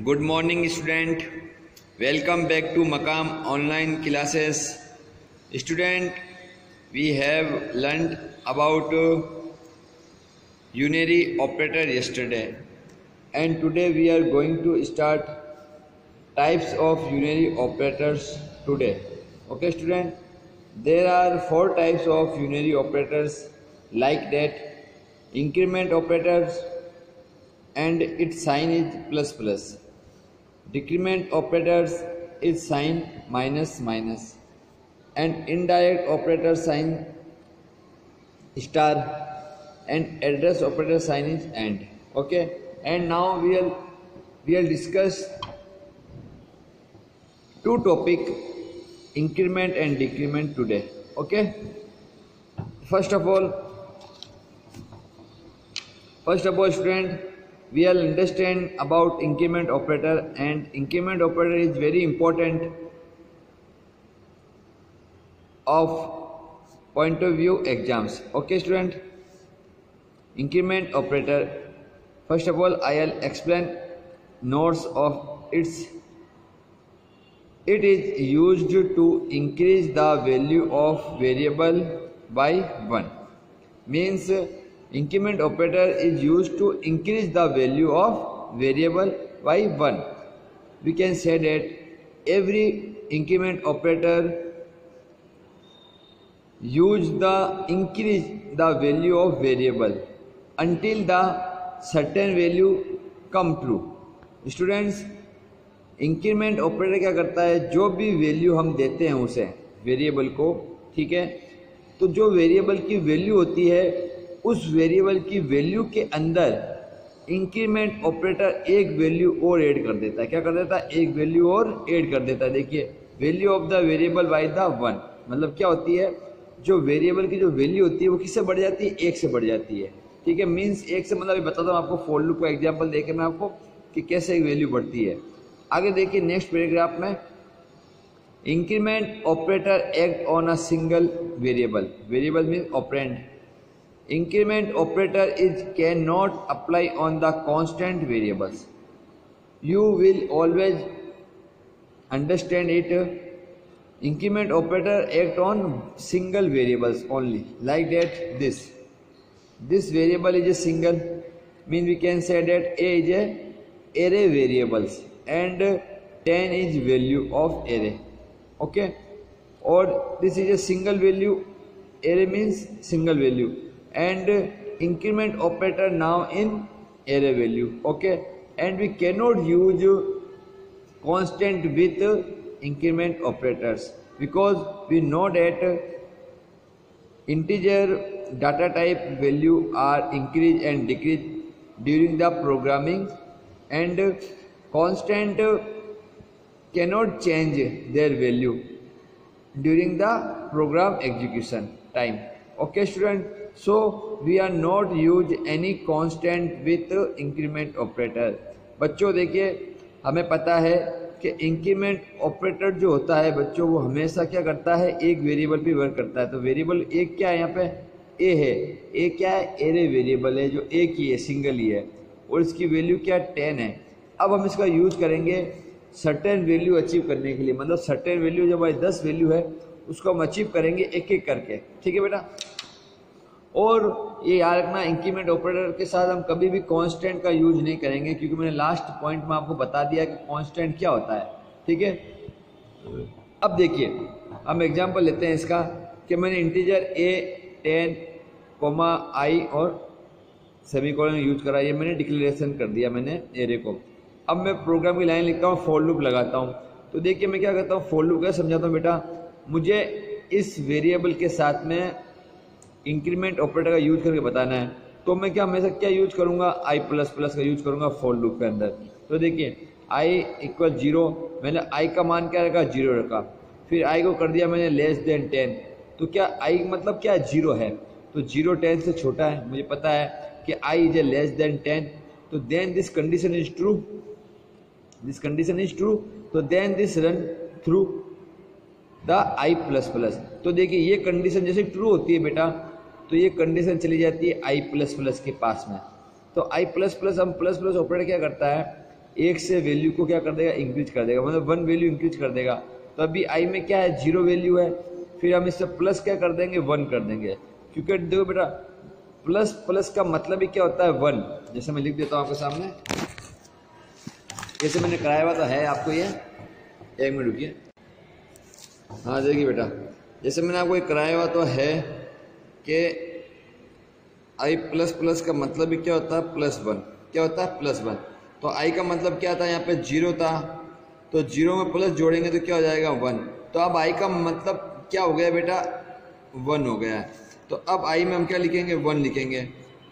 Good morning student, welcome back to Maqam online classes. Student, we have learned about unary operator yesterday and today we are going to start types of unary operators today. Okay student, there are 4 types of unary operators like that: increment operators and its sign is plus plus. Decrement operators is sign minus minus, and indirect operator sign star, and address operator sign is and. Okay, and now we'll discuss two topic, increment and decrement today. Okay, first of all student, we will understand about increment operator, and increment operator is very important of point of view exams. Okay student, increment operator, first of all I will explain notes of its. It is used to increase the value of variable by 1. Means increment operator is used to increase the value of variable by 1. We can say that every increment operator use the increase the value of variable until the certain value come true. Students, increment operator क्या करता है, जो भी value हम देते हैं उसे variable को, ठीक है, तो जो वेरिएबल की वैल्यू होती है उस वेरिएबल की वैल्यू के अंदर इंक्रीमेंट ऑपरेटर एक वैल्यू और ऐड कर देता है. क्या कर देता है, एक वैल्यू और ऐड कर देता है. देखिए, value of the variable by the 1, मतलब क्या होती है, जो वेरिएबल की जो वैल्यू होती है वो किससे बढ़ जाती है, एक से बढ़ जाती है. ठीक है, मीन्स एक से, मतलब बताता हूँ आपको फॉर लूप का एग्जाम्पल देके मैं आपको कि कैसे एक वैल्यू बढ़ती है. आगे देखिए नेक्स्ट पैराग्राफ में, increment operator act on a single variable. Variable means operand. Increment operator is can not apply on the constant variables. You will always understand it. Increment operator act on single variables only, like that this variable is a single, mean we can say that a is a array variables and 10 is value of array. Okay, or this is a single value, array means single value, and increment operator now in array value. Okay, and we cannot use constant with increment operators because we know that integer data type value are increase and decrease during the programming, and constant cannot change their value during the program execution time. Okay student, so we are not use any constant with increment operator. बच्चों देखिए, हमें पता है कि increment operator जो होता है बच्चों, वो हमेशा क्या करता है, एक वेरिएबल पे वर्क करता है. तो वेरिएबल एक क्या है, यहाँ पे ए है. ए क्या है, एरे वेरिएबल है जो एक ही है, सिंगल ही है, और इसकी वैल्यू क्या 10 है. अब हम इसका यूज करेंगे सर्टेन वैल्यू अचीव करने के लिए, मतलब सर्टेन वैल्यू जब हमारी 10 वैल्यू है उसको हम अचीव करेंगे एक एक करके. ठीक है बेटा, और ये याद रखना, इंक्रीमेंट ऑपरेटर के साथ हम कभी भी कांस्टेंट का यूज नहीं करेंगे, क्योंकि मैंने लास्ट पॉइंट में आपको बता दिया कि कांस्टेंट क्या होता है. ठीक है, अब देखिए हम एग्जांपल लेते हैं इसका कि मैंने इंटीजर a 10, i और सेमीकोलन यूज करा. ये मैंने डिक्लेरेशन कर दिया मैंने एरे को. अब मैं प्रोग्राम की लाइन लिखता हूँ, फॉर लूप लगाता हूँ. तो देखिए मैं क्या करता हूँ, फॉर लूप का समझाता हूँ. बेटा, मुझे इस वेरिएबल के साथ में इंक्रीमेंट ऑपरेटर का यूज करके बताना है, तो मैं क्या हमेशा क्या यूज करूंगा, i प्लस प्लस का यूज करूंगा फॉर लूप के अंदर. तो देखिए i इक्वल 0, मैंने i का मान क्या रखा, 0 रखा. फिर i को कर दिया मैंने लेस देन 10. तो क्या i मतलब क्या, 0 है, तो 0 10 से छोटा है. मुझे पता है कि i is a less than 10, तो then this condition is true, this condition is true, तो then this run through the i plus plus. तो देखिए ये कंडीशन जैसे ट्रू होती है बेटा, तो ये कंडीशन चली जाती है i प्लस प्लस के पास में. तो i प्लस प्लस, हम प्लस प्लस ऑपरेटर क्या करता है, एक से वैल्यू को क्या कर देगा, इंक्रीज कर देगा, मतलब 1 वैल्यू इंक्रीज कर देगा। तो अभी आई में क्या है, 0 वैल्यू है, फिर हम इससे प्लस क्या कर देंगे, 1 कर देंगे, क्योंकि देखो बेटा प्लस प्लस का मतलब ही क्या होता है 1। जैसे मैं लिख देता हूँ आपके सामने, जैसे मैंने कराया हुआ तो है आपको ये, 1 मिनट रुकिए। हाँ देखिए बेटा, जैसे मैंने आपको कराया हुआ तो है कि आई प्लस प्लस का मतलब भी क्या होता है, +1। क्या होता है, +1। तो आई का मतलब क्या था, यहाँ पे 0 था, तो 0 में प्लस जोड़ेंगे तो क्या हो जाएगा, 1। तो अब आई का मतलब क्या हो गया बेटा, 1 हो गया है। तो अब आई में हम क्या लिखेंगे, 1 लिखेंगे,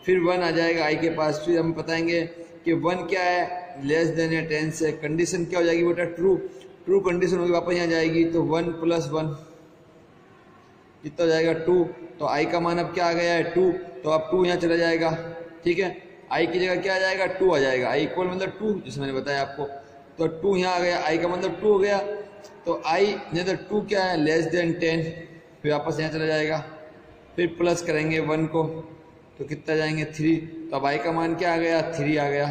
फिर 1 आ जाएगा आई के पास, फिर हम बताएंगे कि 1 क्या है, लेस देन या 10 से, कंडीशन क्या हो जाएगी बेटा, ट्रू। ट्रू कंडीशन होगी, वापस यहाँ जाएगी, तो 1 + 1 कितना हो जाएगा, 2। तो आई का मान अब क्या आ गया है, 2। तो अब 2 यहाँ चला जाएगा, ठीक है, आई की जगह क्या आ जाएगा, 2 आ जाएगा। आई इक्वल मतलब 2, जैसे मैंने बताया आपको, तो 2 यहाँ आ गया, आई का मतलब 2 हो गया। तो आई नहीं तो 2 क्या है, लेस देन 10, फिर वापस यहाँ चला जाएगा, फिर प्लस करेंगे 1 को, तो कितना जाएंगे, 3। तो अब आई का मान क्या आ गया, 3 आ गया।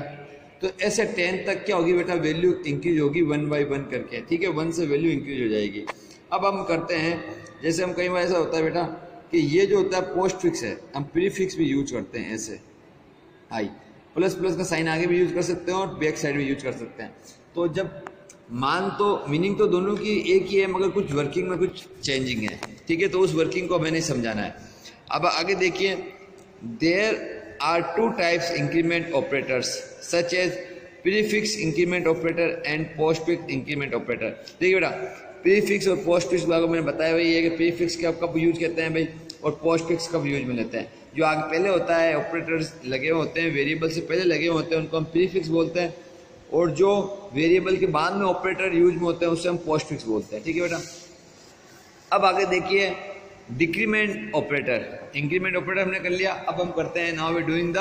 तो ऐसे 10 तक क्या होगी बेटा, वैल्यू इंक्रीज होगी 1 बाई 1 करके, ठीक है, 1 से वैल्यू इंक्रीज हो जाएगी। अब हम करते हैं, जैसे हम कई बार ऐसा होता है बेटा कि ये जो होता है पोस्ट फिक्स है, हम प्री फिक्स भी यूज करते हैं, ऐसे आई प्लस प्लस का साइन आगे भी यूज कर सकते हैं और बैक साइड भी यूज कर सकते हैं। तो जब मान तो मीनिंग तो दोनों की एक ही है, मगर कुछ वर्किंग में कुछ चेंजिंग है, ठीक है, तो उस वर्किंग को मैंने समझाना है। अब आगे देखिए, there are 2 types increment operators such as prefix increment operator and postfix increment operator. देखिए बेटा, प्रीफिक्स और पोस्टफिक्स के बारे में मैंने बताया भाई, ये कि प्रीफिक्स के कब यूज करते हैं भाई, और पोस्टफिक्स कब यूज में लेते हैं। जो आगे पहले होता है, ऑपरेटर्स लगे हुए होते हैं, वेरिएबल से पहले लगे हुए होते हैं, उनको हम प्रीफिक्स बोलते हैं, और जो वेरिएबल के बाद में ऑपरेटर यूज में होते हैं उससे हम पोस्टफिक्स बोलते हैं, ठीक है बेटा। अब आगे देखिए, डिक्रीमेंट ऑपरेटर, इंक्रीमेंट ऑपरेटर हमने कर लिया, अब हम करते हैं, now we doing the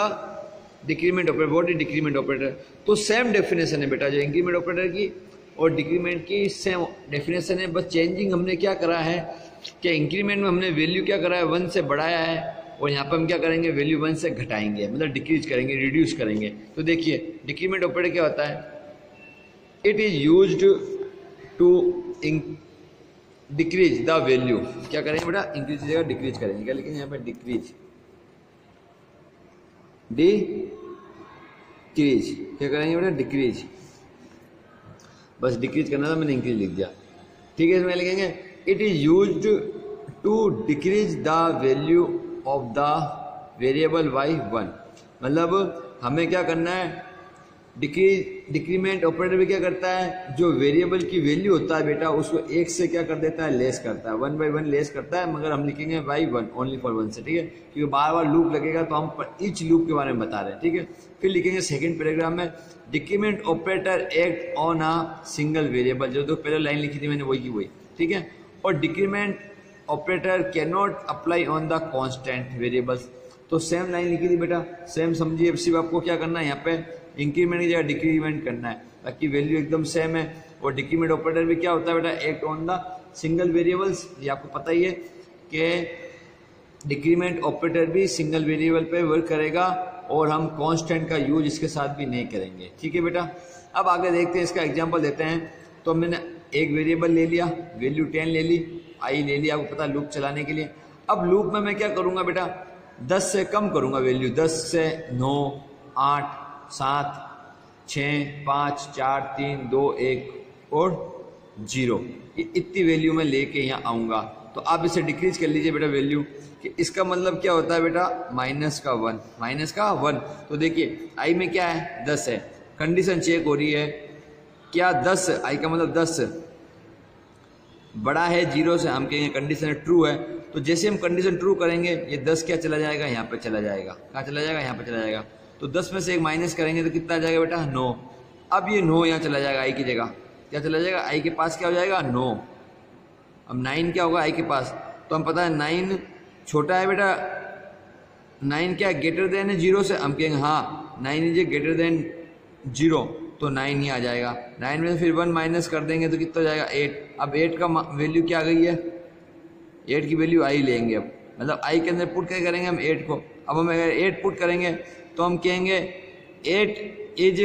decrement operator. What is decrement operator, तो सेम डेफिनेशन है बेटा, जो इंक्रीमेंट ऑपरेटर की और डिक्रीमेंट की सेम डेफिनेशन है, बस चेंजिंग हमने क्या करा है कि इंक्रीमेंट में हमने वैल्यू क्या करा है, 1 से बढ़ाया है, और यहाँ पर हम क्या करेंगे, वैल्यू 1 से घटाएंगे, मतलब डिक्रीज करेंगे, रिड्यूस करेंगे। तो देखिए डिक्रीमेंट ऑपरेटर क्या होता है, it is used to decrease the value. क्या करेंगे बेटा, इंक्रीज की जगह डिक्रीज करेंगे, क्या लिखेंगे यहाँ पे, डिक्रीज, डिक्रीज, क्या करेंगे बेटा, डिक्रीज, बस डिक्रीज करना था, मैंने इंक्रीज लिख दिया, ठीक है। इसमें लिखेंगे it is used to decrease the value of the variable by 1, मतलब हमें क्या करना है, डिक्रीमेंट ऑपरेटर भी क्या करता है, जो वेरिएबल की वैल्यू होता है बेटा उसको 1 से क्या कर देता है, लेस करता है, 1 बाई 1 लेस करता है, मगर हम लिखेंगे बाई 1, ओनली फॉर 1 से, ठीक है, क्योंकि बार बार लूप लगेगा तो हम ईच लूप के बारे में बता रहे हैं, ठीक है। फिर लिखेंगे सेकंड पैराग्राफ में, decrement operator act on a single variable, जो तो पहले लाइन लिखी थी मैंने वही की वही, ठीक है। और decrement operator can not apply on the constant variables, तो सेम लाइन लिखी थी बेटा, सेम समझिए, सिर्फ आपको क्या करना है, यहाँ पे इंक्रीमेंट की जगह डिक्रीमेंट करना है, ताकि वैल्यू एकदम सेम है। और डिक्रीमेंट ऑपरेटर भी क्या होता है बेटा, act on the single variables, ये आपको पता ही है कि डिक्रीमेंट ऑपरेटर भी सिंगल वेरिएबल पे वर्क करेगा, और हम कांस्टेंट का यूज इसके साथ भी नहीं करेंगे, ठीक है बेटा। अब आगे देखते हैं, इसका एग्जांपल देते हैं। तो मैंने एक वेरिएबल ले लिया, वैल्यू 10 ले ली, आई ले लिया, आपको पता लूप चलाने के लिए। अब लूप में मैं क्या करूंगा बेटा, 10 से कम करूंगा वैल्यू, 10 से 9, 8, 7, 6, 5, 4, 3, 2, 1 और 0, ये इतनी वैल्यू में लेके यहाँ आऊँगा। तो आप इसे डिक्रीज कर लीजिए बेटा वैल्यू, कि इसका मतलब क्या होता है बेटा, -1, -1। तो देखिए आई में क्या है, 10 है, कंडीशन चेक हो रही है, क्या 10, आई का मतलब 10 बड़ा है 0 से, हम कहेंगे कंडीशन ट्रू है। तो जैसे हम कंडीशन ट्रू करेंगे, ये 10 क्या चला जाएगा, यहाँ पे चला जाएगा, कहाँ चला जाएगा, यहाँ पे चला जाएगा। तो 10 में से एक माइनस करेंगे तो कितना आ जाएगा बेटा, 9। अब ये 9 यहाँ चला जाएगा, आई की जगह क्या चला जाएगा, आई के पास क्या हो जाएगा, 9। अब 9 क्या होगा आई के पास, तो हम पता है 9 छोटा है बेटा, 9 क्या ग्रेटर देन है 0 से, हम कहेंगे हाँ 9 इज ग्रेटर देन 0, तो 9 ही आ जाएगा। 9 में फिर 1 माइनस कर देंगे तो कितना हो जाएगा, 8। अब 8 का वैल्यू क्या आ गई है, 8 की वैल्यू आई लेंगे, अब मतलब आई के अंदर पुट क्या करेंगे हम 8 को। अब हम अगर 8 पुट करेंगे तो हम कहेंगे 8 इज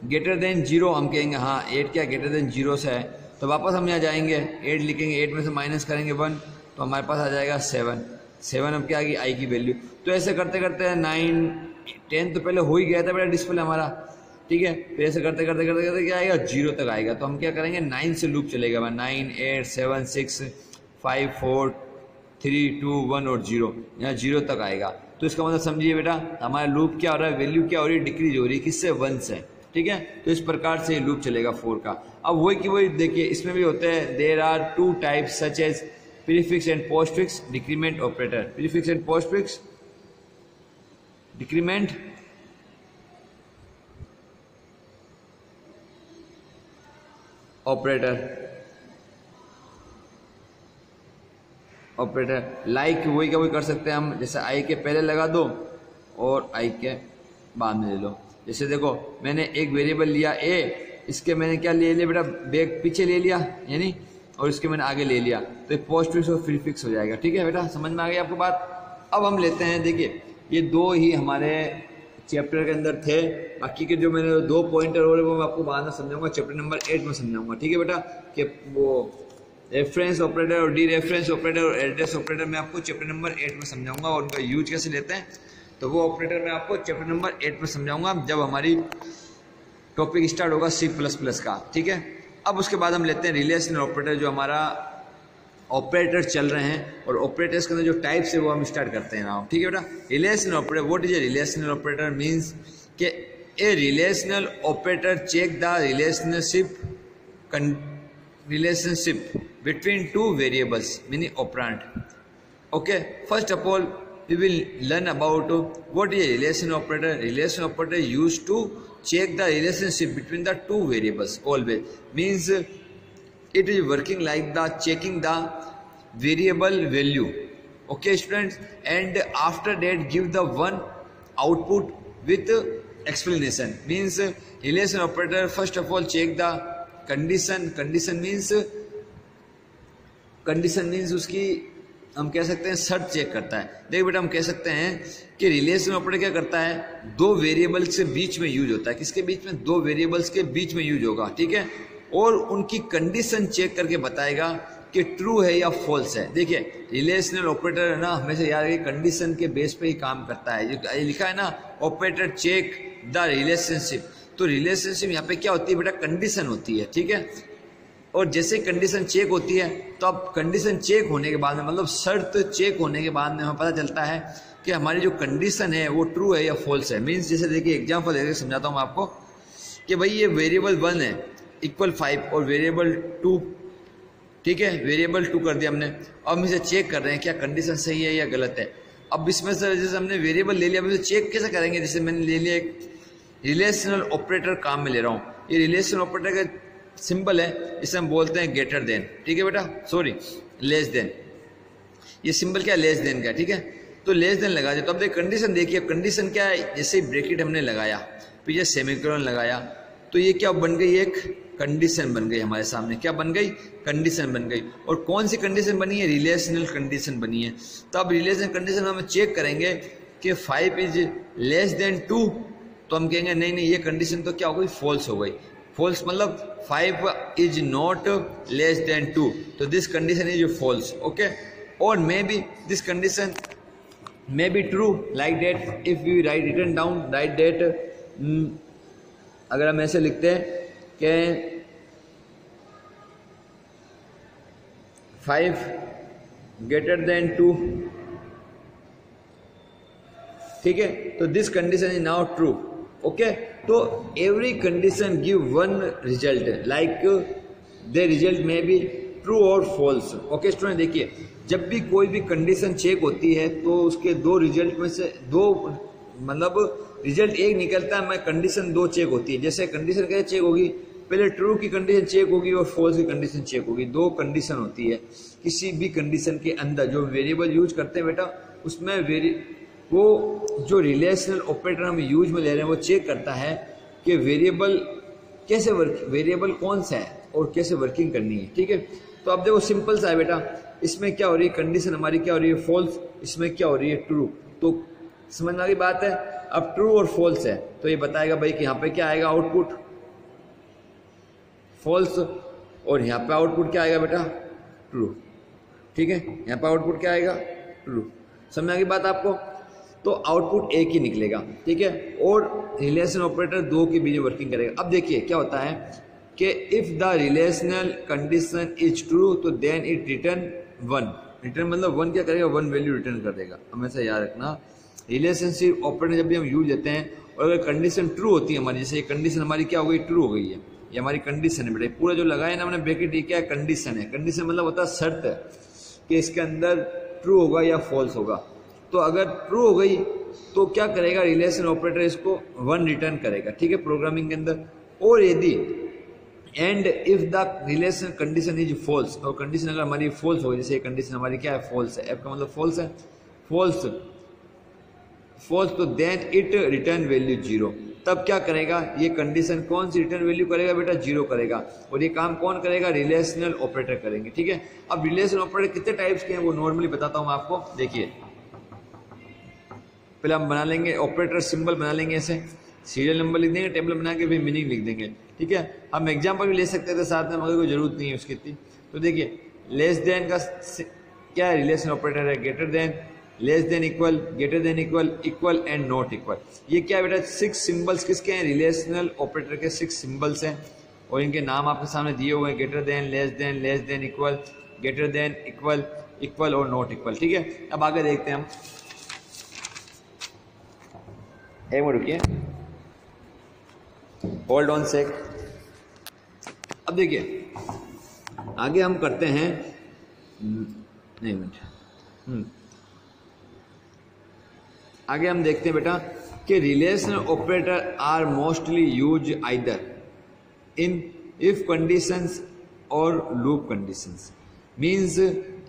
ग्रेटर देन 0 हम कहेंगे हाँ 8 क्या ग्रेटर देन 0 से है, तो वापस हम यहाँ जाएंगे 8 लिखेंगे, 8 में से माइनस करेंगे 1 तो हमारे पास आ जाएगा 7 अब क्या आ गई आई की वैल्यू। तो ऐसे करते करते 9 10 तो पहले हो ही गया था बेटा डिस्प्ले हमारा, ठीक है। फिर ऐसे करते करते करते करते क्या आएगा 0 तक आएगा, तो हम क्या करेंगे 9 से लूप चलेगा, 9 8 7 6 5 4 3 2 1 और 0, यहाँ 0 तक आएगा। तो इसका मतलब समझिए बेटा हमारा लूप क्या हो रहा है, वैल्यू क्या हो रही है, डिक्रीज हो रही है, किससे 1 से, ठीक है। तो इस प्रकार से लूप चलेगा 4 का। अब वही की वही देखिए इसमें भी होते हैं, there are 2 types such as prefix and postfix decrement operator. Prefix and postfix decrement operator like वही का वही कर सकते हैं हम, जैसे आई के पहले लगा दो और आई के बाद में ले लो। जैसे देखो मैंने एक वेरिएबल लिया ए, इसके मैंने क्या ले लिया बेटा बैक पीछे ले लिया यानी, और इसके मैंने आगे ले लिया, तो पोस्टफिक्स और प्रीफिक्स हो जाएगा, ठीक है बेटा। समझ में आ गई आपको बात। अब हम लेते हैं, देखिए ये 2 ही हमारे चैप्टर के अंदर थे, बाकी के जो मैंने 2 पॉइंटर हो रहे वो मैं आपको बाद में समझाऊंगा, चैप्टर नंबर 8 में समझाऊंगा, ठीक है बेटा। कि वो रेफरेंस ऑपरेटर और डी रेफरेंस ऑपरेटर और एड्रेस ऑपरेटर मैं आपको चैप्टर नंबर 8 में समझाऊंगा, और उनका यूज कैसे लेते हैं तो वो ऑपरेटर मैं आपको चैप्टर नंबर 8 में समझाऊंगा जब हमारी टॉपिक स्टार्ट होगा C++ का, ठीक है। अब उसके बाद हम लेते हैं रिलेशनल ऑपरेटर, जो हमारा ऑपरेटर चल रहे हैं, और ऑपरेटर्स के अंदर जो टाइप्स है वो हम स्टार्ट करते हैं नाउ, ठीक है बेटा। Relational operator, what is a relational operator means कि a relational operator check the relationship between 2 variables meaning operand. Okay, first of all we will learn about what is a relation operator. Relation operator used to check the relationship between the 2 variables always, means it is working like the checking the variable value, okay students, and after that give the one output with explanation. Means relation operator first of all check the condition means उसकी हम कह सकते हैं शर्त check करता है। देखिए बेटा हम कह सकते हैं कि रिलेशन ऑपरेटर क्या करता है, 2 वेरिएबल्स के बीच में यूज होता है, किसके बीच में, 2 वेरिएबल्स के बीच में यूज होगा, ठीक है, और उनकी कंडीशन चेक करके बताएगा कि ट्रू है या फॉल्स है। देखिए रिलेशनल ऑपरेटर है ना, हमेशा याद रखिए कंडीशन के बेस पे ही काम करता है, जो लिखा है ना ऑपरेटर चेक द रिलेशनशिप, तो रिलेशनशिप यहाँ पे क्या होती है बेटा, कंडीशन होती है, ठीक है। और जैसे कंडीशन चेक होती है तो अब कंडीशन चेक होने के बाद में, मतलब शर्त चेक होने के बाद में हमें पता चलता है कि हमारी जो कंडीशन है वो ट्रू है या फॉल्स है। मीन्स जैसे देखिए एग्जांपल देकर समझाता हूँ आपको कि भाई ये वेरिएबल 1 है इक्वल 5 और वेरिएबल 2, ठीक है, वेरिएबल 2 कर दिया हमने। अब हम इसे चेक कर रहे हैं क्या कंडीशन सही है या गलत है। अब इसमें से जैसे हमने वेरिएबल ले लिया, अब इसे चेक कैसे करेंगे, जैसे मैंने ले लिया एक रिलेशनल ऑपरेटर काम में ले रहा हूँ, ये रिलेशनल ऑपरेटर का सिंबल है, इसे हम बोलते हैं ग्रेटर देन, ठीक है बेटा, सॉरी लेस देन, ये सिंबल क्या है लेस देन का, ठीक है। तो लेस देन लगा दिया, तो अब देख कंडीशन देखिए, कंडीशन क्या है, जैसे ब्रैकेट हमने लगाया पीछे सेमीकोलन लगाया, तो ये क्या बन गई, एक कंडीशन बन गई हमारे सामने, क्या बन गई, कंडीशन बन गई। और कौन सी कंडीशन बनी है, रिलेशनल कंडीशन बनी है। तो अब रिलेशनल कंडीशन हम चेक करेंगे कि 5 इज लेस देन 2, तो हम कहेंगे नहीं नहीं ये कंडीशन तो क्या हो गई, फॉल्स हो गई। फॉल्स मतलब 5 इज नॉट लेस देन 2, तो this condition is false, okay. और may be this condition may be true like that, if you write written down right that, अगर हम ऐसे लिखते हैं कि 5 ग्रेटर देन 2, ठीक है, तो this condition is now true, okay. तो every condition give one result, like the result may be true और फॉल्स, ओके स्टूडेंट। देखिए जब भी कोई भी कंडीशन चेक होती है तो उसके 2 रिजल्ट में से 2 मतलब रिजल्ट एक निकलता है, मैं कंडीशन 2 चेक होती है। जैसे कंडीशन कैसे चेक होगी, पहले ट्रू की कंडीशन चेक होगी और फॉल्स की कंडीशन चेक होगी, 2 कंडीशन होती है किसी भी कंडीशन के अंदर। जो वेरिएबल यूज करते हैं बेटा उसमें वो जो रिलेशनल ऑपरेटर हम यूज में ले रहे हैं वो चेक करता है कि वेरिएबल कैसे वेरिएबल कौन सा है और कैसे वर्किंग करनी है, ठीक है। तो अब देखो सिंपल सा है बेटा, इसमें क्या हो रही है, कंडीशन हमारी क्या हो रही है, फॉल्स, इसमें क्या हो रही है, ट्रू। तो समझ में आ गई बात है। अब ट्रू और फॉल्स है तो ये बताएगा भाई कि यहाँ पे क्या आएगा आउटपुट, फॉल्स, और यहाँ पे आउटपुट क्या आएगा बेटा, ट्रू। ठीक है, यहाँ पे आउटपुट क्या आएगा, ट्रू। समझ आ गई बात आपको? तो आउटपुट एक ही निकलेगा। ठीक है, और रिलेशन ऑपरेटर दो के बीच वर्किंग करेगा। अब देखिए क्या होता है कि if the relational condition is true तो देन इट रिटर्न 1। रिटर्न मतलब 1 क्या करेगा, 1 वैल्यू रिटर्न कर देगा। हमेशा याद रखना, रिलेशनशिप ऑपरेटर जब भी हम यूज देते हैं और अगर कंडीशन ट्रू होती है हमारी, जैसे ये कंडीशन हमारी क्या हो गई, ट्रू हो गई है, ये हमारी कंडीशन है बेटा। पूरा जो लगाया ना हमने ब्रैकेट, ये क्या है, कंडीशन है। कंडीशन मतलब होता है शर्त है कि इसके अंदर ट्रू होगा या फॉल्स होगा। तो अगर ट्रू हो गई तो क्या करेगा, रिलेशन ऑपरेटर इसको 1 रिटर्न करेगा। ठीक है, प्रोग्रामिंग के अंदर। और यदि and if the relation condition is false, और कंडीशन अगर हमारी फॉल्स हो, जैसे कंडीशन हमारी क्या है, फॉल्स है, एफ का मतलब फॉल्स है, फॉल्स फॉल्स, तो देन इट रिटर्न वैल्यू 0। तब क्या करेगा, ये कंडीशन कौन सी रिटर्न वैल्यू करेगा बेटा, 0 करेगा। और ये काम कौन करेगा, रिलेशनल ऑपरेटर करेंगे। ठीक है, अब रिलेशन ऑपरेटर कितने टाइप्स के हैं वो नॉर्मली बताता हूं आपको। देखिए पहले हम बना लेंगे ऑपरेटर सिंबल, बना लेंगे ऐसे, सीरियल नंबर लिख देंगे, टेबल बना के फिर मीनिंग लिख देंगे। ठीक है, हम एग्जाम्पल भी ले सकते थे साथ में, मगर कोई जरूरत नहीं है उसकी इतनी। तो देखिए लेस देन का क्या है, रिलेशन ऑपरेटर है। Greater than, less than, equal, greater than equal, equal and not equal. ये क्या है बेटा, 6 सिंबल्स किसके हैं, रिलेशनल ऑपरेटर के 6 सिंबल्स हैं, और इनके नाम आपके सामने दिए हुए हैं, greater than, less than, equal, greater than, equal, equal और नॉट इक्वल। ठीक है, अब आगे देखते हैं हम, एक मिनट रुकिए, होल्ड ऑन सेक। अब देखिए आगे हम करते हैं, नहीं मिनट, आगे हम देखते हैं बेटा कि relation operator are mostly use either in if conditions और loop conditions. Means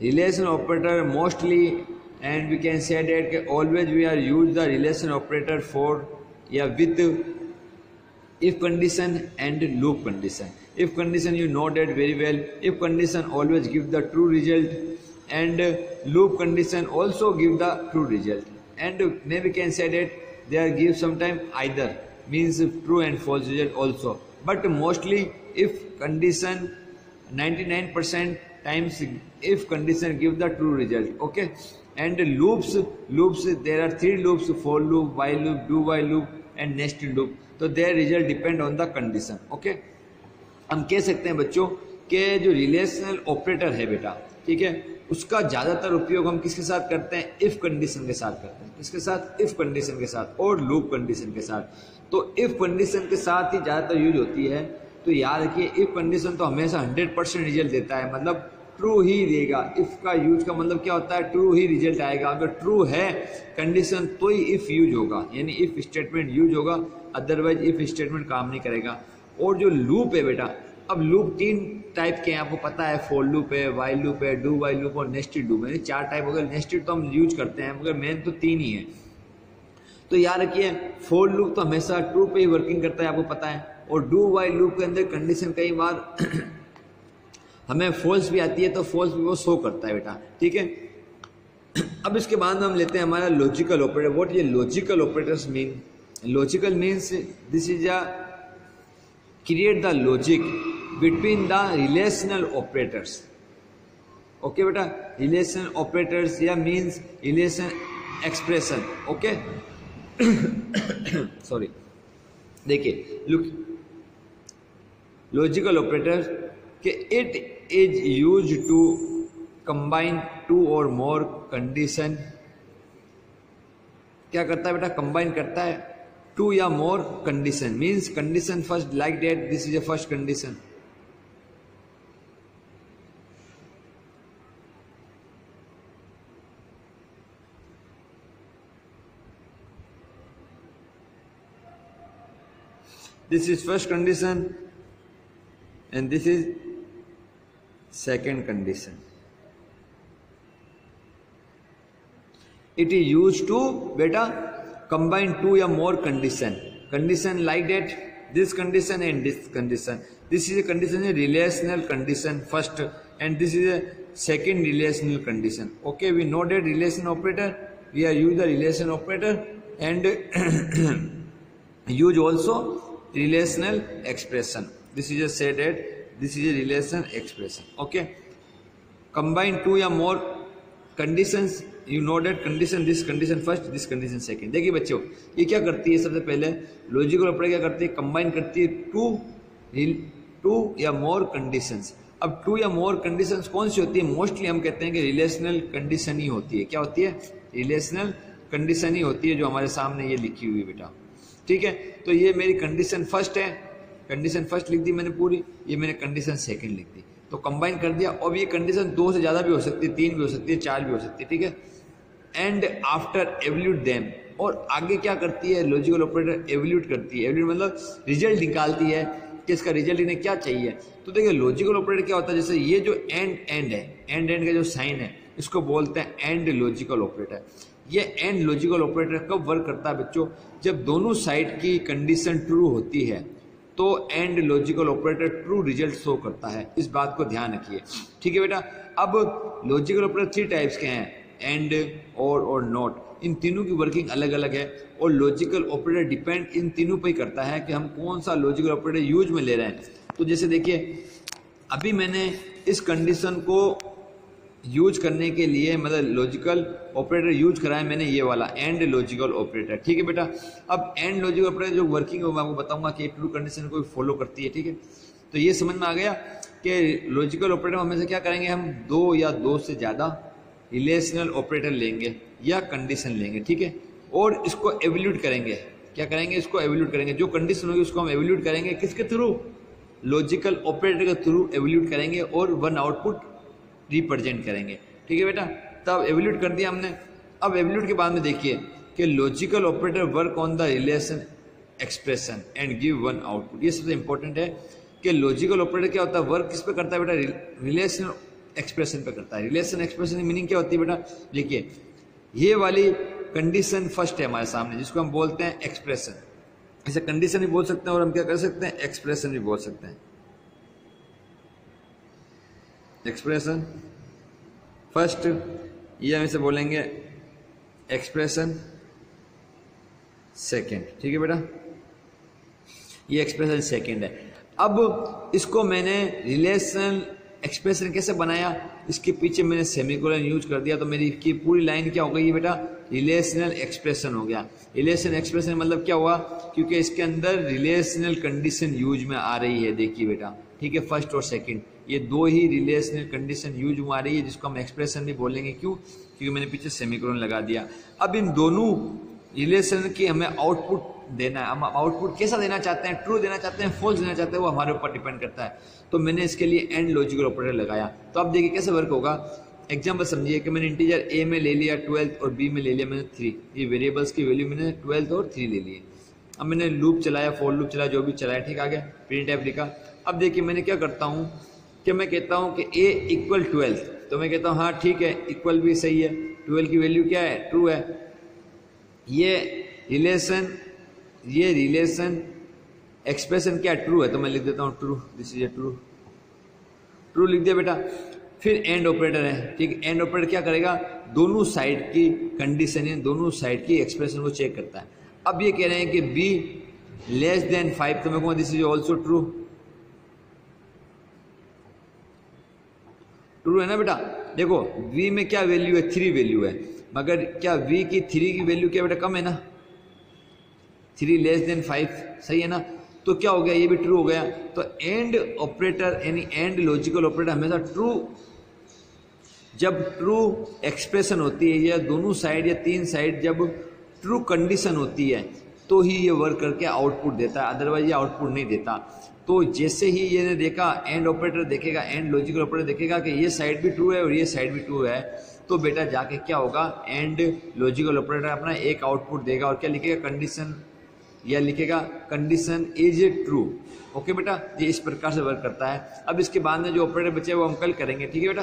relation operator mostly, and we can say that always we are use the relation operator for with if condition and loop condition. If condition you know that very well, if condition always give the true result and loop condition also give the true result, and maybe can say that they are give sometime either, means true and false result also, but mostly if condition 99% times if condition give the true result. Okay, and loops there are 3 loops, for loop, while loop, do while loop and nested loop. तो their result depend on the condition. Okay, हम कह सकते हैं बच्चों कि जो relational operator है बेटा, ठीक है, उसका ज्यादातर उपयोग हम किसके साथ करते हैं, इफ कंडीशन के साथ करते हैं। किसके साथ, इफ कंडीशन के साथ और लूप कंडीशन के साथ। तो इफ कंडीशन के साथ ही ज्यादातर यूज होती है। तो याद रखिए इफ कंडीशन तो हमेशा 100% रिजल्ट देता है, मतलब ट्रू ही देगा। इफ का यूज का मतलब क्या होता है, ट्रू ही रिजल्ट आएगा। अगर ट्रू है कंडीशन तो ही इफ यूज होगा, यानी इफ स्टेटमेंट यूज होगा, अदरवाइज इफ स्टेटमेंट काम नहीं करेगा। और जो लूप है बेटा, अब लूप 3 टाइप के हैं, आपको पता है, फॉर लूप है, वाइल लूप है, डू वाइल लूप और नेस्टेड लूप है। 4 टाइप हो गए। नेस्टेड तो हम यूज करते हैं मगर मेन तो 3 ही है। तो याद रखिए फॉर लूप तो हमेशा ट्रू पे ही वर्किंग करता है, आपको पता है। और डू वाइल लूप के अंदर कंडीशन कई बार हमें फॉल्स भी आती है, तो फॉल्स भी वो शो करता है बेटा। ठीक है, अब इसके बाद हम लेते हैं हमारा लॉजिकल ऑपरेटर। व्हाट ये logical operators mean, logical means this is a create the logic between the relational operators. Okay बेटा, रिलेशन ऑपरेटर्स या means relation expression. Okay sorry, देखिए लुक, लॉजिकल ऑपरेटर कि it is use to combine 2 or more condition. क्या करता है बेटा, combine करता है 2 या more condition. Means condition first, like that this is a first condition, this is first condition and this is second condition. It is used to beta combine 2 or more condition like that, this condition and this condition. This is a condition, a relational condition first, and this is a second relational condition. Okay, we know that relation operator, we are use the relation operator and use also relational expression. This is just said that this is a relation expression. Okay, combine two या more conditions, you know that condition, this condition first, this condition second. देखिए बच्चों, ये क्या करती है, सबसे पहले logical operator क्या करती है, कंबाइन करती है टू या मोर कंडीशंस। अब टू या मोर कंडीशंस कौन सी होती है, मोस्टली हम कहते हैं कि रिलेशनल कंडीशन ही होती है। क्या होती है, रिलेशनल कंडीशन ही होती है, जो हमारे सामने ये लिखी हुई है बेटा। ठीक है, तो ये मेरी कंडीशन फर्स्ट है, कंडीशन फर्स्ट लिख दी मैंने पूरी, ये मैंने कंडीशन सेकंड लिख दी, तो कंबाइन कर दिया। अब ये कंडीशन 2 से ज़्यादा भी हो सकती है, 3 भी हो सकती है, 4 भी हो सकती है। ठीक है, एंड आफ्टर एवल्यूट देम, और आगे क्या करती है लॉजिकल ऑपरेटर, एवल्यूट करती है। एवल्यूट मतलब रिजल्ट निकालती है कि इसका रिजल्ट इन्हें क्या चाहिए। तो देखिए लॉजिकल ऑपरेटर क्या होता है, जैसे ये जो एंड है, एंड का जो साइन है इसको बोलते हैं एंड लॉजिकल ऑपरेटर। ये एंड लॉजिकल ऑपरेटर कब वर्क करता है बच्चों, जब दोनों साइड की कंडीशन ट्रू होती है तो and logical operator true result show करता है। इस बात को ध्यान रखिए। ठीक है बेटा, अब लॉजिकल ऑपरेटर 3 टाइप्स के हैं, एंड, और नॉट। इन तीनों की वर्किंग अलग अलग है और लॉजिकल ऑपरेटर डिपेंड इन तीनों पर ही करता है कि हम कौन सा लॉजिकल ऑपरेटर यूज में ले रहे हैं। तो जैसे देखिए, अभी मैंने इस कंडीशन को यूज करने के लिए मतलब लॉजिकल ऑपरेटर यूज करा है मैंने, ये वाला एंड लॉजिकल ऑपरेटर। ठीक है बेटा, अब एंड लॉजिकल ऑपरेटर जो वर्किंग है वो मैं आपको बताऊंगा कि ट्रू कंडीशन को फॉलो करती है। ठीक है, तो ये समझ में आ गया कि लॉजिकल ऑपरेटर हमेशा क्या करेंगे, हम 2 या 2 से ज़्यादा रिलेशनल ऑपरेटर लेंगे या कंडीशन लेंगे। ठीक है, और इसको एवल्यूट करेंगे। क्या करेंगे, इसको एवल्यूट करेंगे। जो कंडीशन होगी उसको हम एवल्यूट करेंगे, किसके थ्रू, लॉजिकल ऑपरेटर के थ्रू एवल्यूट करेंगे और वन आउटपुट रिप्रेजेंट करेंगे। ठीक है बेटा, तब एवल्यूट कर दिया हमने। अब एवल्यूट के बाद में देखिए कि logical operator work on the relation expression and give one output. ये सबसे इंपॉर्टेंट है कि लॉजिकल ऑपरेटर क्या होता है, वर्क किस पे करता है बेटा, रिलेशन एक्सप्रेशन पे करता है। रिलेशन एक्सप्रेशन की मीनिंग क्या होती है बेटा, देखिए ये वाली कंडीशन फर्स्ट है हमारे सामने, जिसको हम बोलते हैं एक्सप्रेशन। इसे कंडीशन भी बोल सकते हैं और हम क्या कर सकते हैं, एक्सप्रेशन भी बोल सकते हैं। एक्सप्रेशन फर्स्ट, ये हम इसे बोलेंगे एक्सप्रेशन सेकेंड। ठीक है बेटा, ये एक्सप्रेशन सेकेंड है। अब इसको मैंने रिलेशन एक्सप्रेशन कैसे बनाया, इसके पीछे मैंने सेमीकोलन यूज कर दिया, तो मेरी की पूरी लाइन क्या हो गई बेटा, रिलेशनल एक्सप्रेशन हो गया। रिलेशन एक्सप्रेशन मतलब क्या हुआ, क्योंकि इसके अंदर रिलेशनल कंडीशन यूज में आ रही है। देखिए बेटा, ठीक है, फर्स्ट और सेकंड ये 2 ही रिलेशनल कंडीशन यूज में आ रही है, जिसको हम एक्सप्रेशन भी बोलेंगे। क्यों, क्योंकि मैंने पीछे सेमीकोलन लगा दिया। अब इन दोनों रिलेशन की हमें आउटपुट देना है। हम आउटपुट कैसा देना चाहते हैं, ट्रू देना चाहते हैं, फॉल्स देना चाहते हैं, वो हमारे ऊपर डिपेंड करता है। तो मैंने इसके लिए एंड लॉजिकल ऑपरेटर लगाया। तो अब देखिए कैसे वर्क होगा। एग्जाम्पल समझिए कि मैंने इंटीजर ए में ले लिया 12 और बी में ले लिया मैंने 3। ये वेरिएबल्स की वैल्यू मैंने 12 और 3 ले लिए। अब मैंने लूप चलाया, फॉर लूप चलाया, जो भी चलाया, ठीक आ गया, प्रिंट टाइप लिखा। अब देखिए मैंने क्या करता हूँ कि मैं कहता हूँ कि ए इक्वल 12, तो मैं कहता हूँ हाँ ठीक है, इक्वल भी सही है, 12 की वैल्यू क्या है, ट्रू है। ये रिलेशन एक्सप्रेशन क्या ट्रू है, तो मैं लिख देता हूँ true, this is A true, true लिख दिया बेटा। फिर एंड ऑपरेटर है, ठीक है। एंड ऑपरेटर क्या करेगा, दोनों साइड की कंडीशन है, दोनों साइड की एक्सप्रेशन को चेक करता है। अब ये कह रहे हैं कि बी लेस देन 5, तो मैं कहूँगा this is also true, true है ना बेटा। देखो v में क्या वैल्यू है, 3 वैल्यू है, मगर क्या v की 3 की वैल्यू क्या बेटा कम है ना, 3 लेस देन 5, सही है ना। तो क्या हो गया, ये भी ट्रू हो गया। तो एंड ऑपरेटर यानी एंड लॉजिकल ऑपरेटर हमेशा ट्रू, जब ट्रू एक्सप्रेशन होती है या दोनों साइड या 3 साइड जब ट्रू कंडीशन होती है तो ही ये वर्क करके आउटपुट देता है, अदरवाइज ये आउटपुट नहीं देता। तो जैसे ही ये ने देखा, एंड ऑपरेटर देखेगा, एंड लॉजिकल ऑपरेटर देखेगा कि ये साइड भी ट्रू है और ये साइड भी ट्रू है, तो बेटा जाके क्या होगा, एंड लॉजिकल ऑपरेटर अपना एक आउटपुट देगा और क्या लिखेगा, कंडीशन, या लिखेगा कंडीशन इज ट्रू। ओके बेटा, ये इस प्रकार से वर्क करता है। अब इसके बाद में जो ऑपरेटर बचे वो हम कल करेंगे, ठीक है बेटा।